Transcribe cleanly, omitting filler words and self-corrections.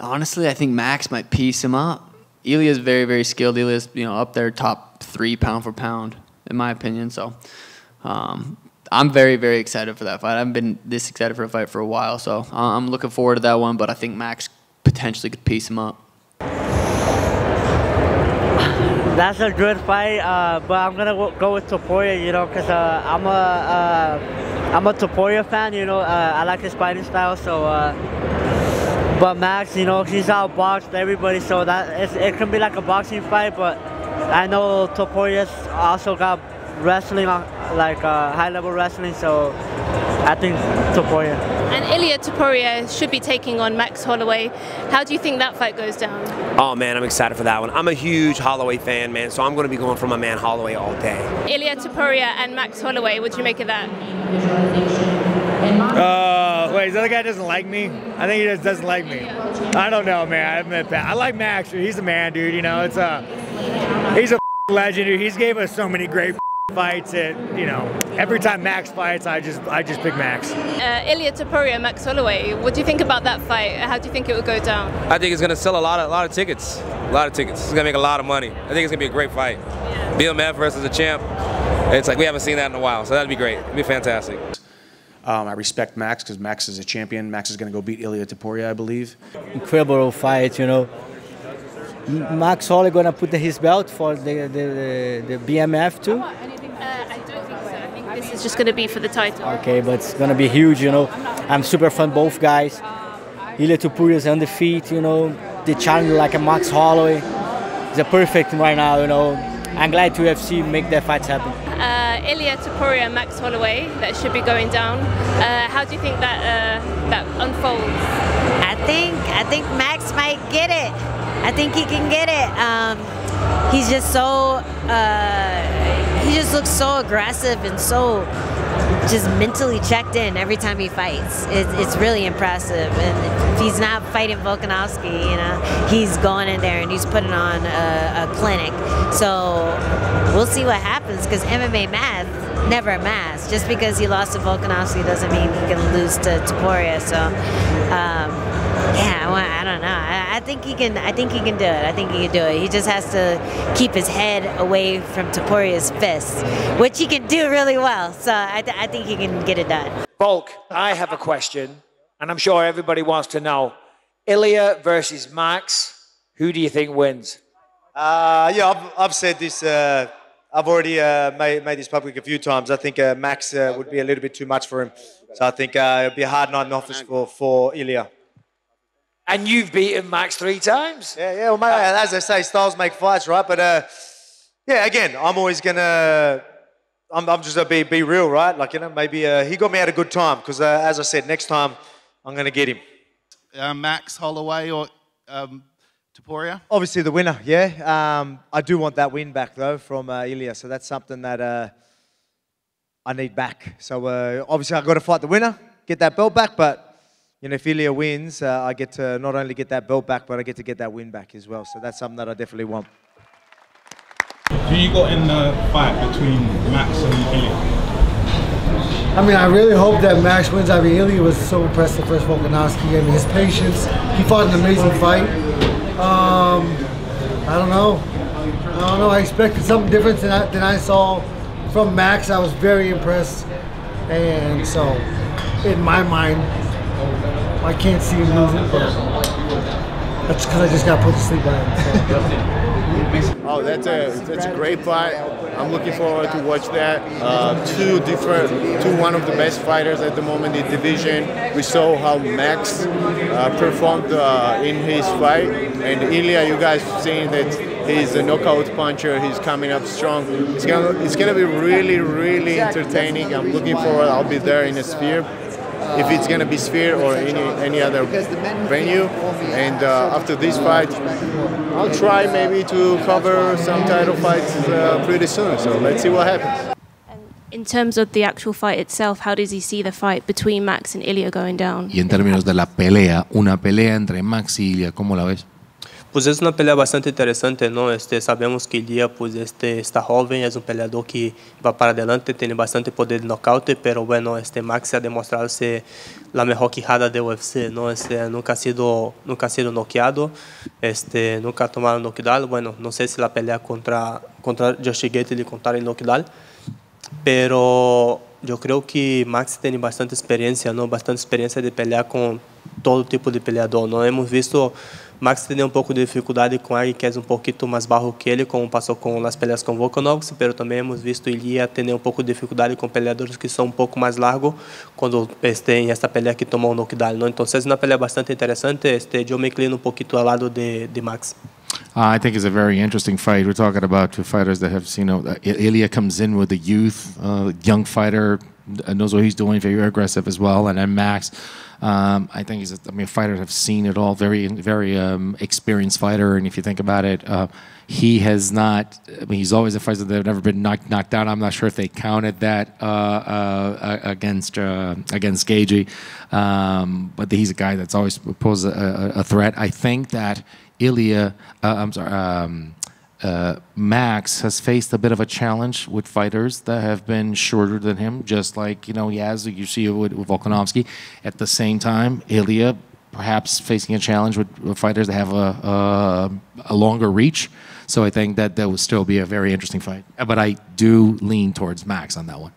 Honestly, I think Max might piece him up. Ilia's very, very skilled. Ilia's, up there top 3 pound for pound, in my opinion. So I'm very, very excited for that fight. I haven't been this excited for a fight for a while, so I'm looking forward to that one. But I think Max potentially could piece him up. That's a good fight, but I'm gonna go with Topuria, because I'm a Topuria fan, I like his fighting style, so. But Max, he's outboxed everybody, so that it can be like a boxing fight. But I know Topuria's also got wrestling, like high-level wrestling, so I think Topuria. And Ilia Topuria should be taking on Max Holloway. How do you think that fight goes down? Oh man, I'm excited for that one. I'm a huge Holloway fan, man, so I'm going to be going for my man Holloway all day. Ilia Topuria and Max Holloway, what do you make of that? Wait, this other guy doesn't like me? I think he just doesn't like me. I don't know, man. I admit that. I like Max, dude. He's a man, dude. He's a legend, dude. He's gave us so many great fights that, every time Max fights, I just pick Max. Ilia Topuria, Max Holloway, what do you think about that fight? How do you think it would go down? I think it's going to sell a lot of tickets. A lot of tickets. It's going to make a lot of money. I think it's going to be a great fight. Yeah. BMF versus a champ. It's like we haven't seen that in a while, so that'd be great. It'd be fantastic. I respect Max because Max is a champion. Max is going to go beat Ilia Topuria, I believe. Incredible fight, Max Holloway going to put his belt for the BMF too? I don't think so. I think this is just going to be for the title. Okay, but it's going to be huge, I'm super fan both guys. Ilia Topuria is undefeated, The Chandler like a Max Holloway. It's a perfect right now, I'm glad to UFC make that fight happen. Ilia Topuria, Max Holloway, that should be going down. How do you think that unfolds? I think Max might get it. I think he can get it. He's just so, he just looks so aggressive and so just mentally checked in every time he fights. It's really impressive. And if he's not fighting Volkanovski, he's going in there and he's putting on a clinic. So we'll see what happens, because MMA math never maths. Just because he lost to Volkanovski doesn't mean he can lose to Topuria. So yeah, well, I don't know. I think he can do it. I think he can do it. He just has to keep his head away from Topuria's fists, which he can do really well. So I think he can get it done. Volk, I have a question, and I'm sure everybody wants to know. Ilia versus Max, who do you think wins? Yeah, I've said this. I've already made this public a few times. I think Max would be a little bit too much for him. So I think it'd be a hard night in the office for Ilia. And you've beaten Max 3 times? Yeah, well, mate, as I say, styles make fights, right? But yeah, again, I'm always gonna, I'm just gonna be real, right? Like, maybe he got me at a good time, because as I said, next time I'm gonna get him. Max Holloway or Topuria? Obviously the winner, yeah. I do want that win back though from Ilia, so that's something that I need back. So obviously I've got to fight the winner, get that belt back, but if Ilia wins, I get to not only get that belt back, but I get to get that win back as well. So that's something that I definitely want. Who you got in the fight between Max and Ilia? I mean, I really hope that Max wins. I mean, Ilia was so impressive versus Volkanovski. I mean, his patience. He fought an amazing fight. I don't know. I expected something different than I saw from Max. I was very impressed. And so, in my mind, I can't see him losing, but that's because I just got put to sleep by him. So. Oh, that's a great fight. I'm looking forward to watch that. One of the best fighters at the moment in the division. We saw how Max performed in his fight, and Ilia, you guys seen that he's a knockout puncher. He's coming up strong. It's gonna be really, really entertaining. I'm looking forward. I'll be there in a Sphere, if it's gonna be Sphere or any other venue. And after this fight, I'll try maybe to cover some title fights pretty soon. So let's see what happens. In terms of the actual fight itself, how does he see the fight between Max and Ilia going down? Y en términos de la pelea, una pelea entre Max y Ilia, ¿cómo la ves? Pues es una pelea bastante interesante, ¿no? Sabemos que Ilia pues, está joven, es un peleador que va para adelante, tiene bastante poder de nocaute, pero bueno, Max ha demostrado ser la mejor quijada de UFC, ¿no? Nunca ha sido noqueado, nunca ha tomado knockdown. Bueno, no sé si la pelea contra Gaethje le contaron el knockdown, pero yo creo que Max tiene bastante experiencia, ¿no? Bastante experiencia de pelear con todo tipo de peleador, ¿no? Hemos visto Max tener um pouco de dificuldade com alguém que é um pouquinho mais baixo que ele, como passou com as peleas com Volkanovski, mas também hemos visto Ilia ter um pouco de dificuldade com peleadores que são um pouco mais largos quando tem esta pelea que tomou um knockdown, ¿no? Então, é uma pelea bastante interessante. Eu me inclino um pouquinho ao lado de Max. I think it's a very interesting fight. We're talking about two fighters that have, Ilia comes in with a youth, young fighter, knows what he's doing, very aggressive as well, and then Max. I think he's a fighter have seen it all, very experienced fighter, and if you think about it, he has not, he's always a fighter that have never been knocked out. I'm not sure if they counted that against Gaethje, but he's a guy that's always posed a threat. I think that Max has faced a bit of a challenge with fighters that have been shorter than him, just like he has. You see it with Volkanovski. At the same time, Ilia perhaps facing a challenge with fighters that have a longer reach. So I think that would still be a very interesting fight. But I do lean towards Max on that one.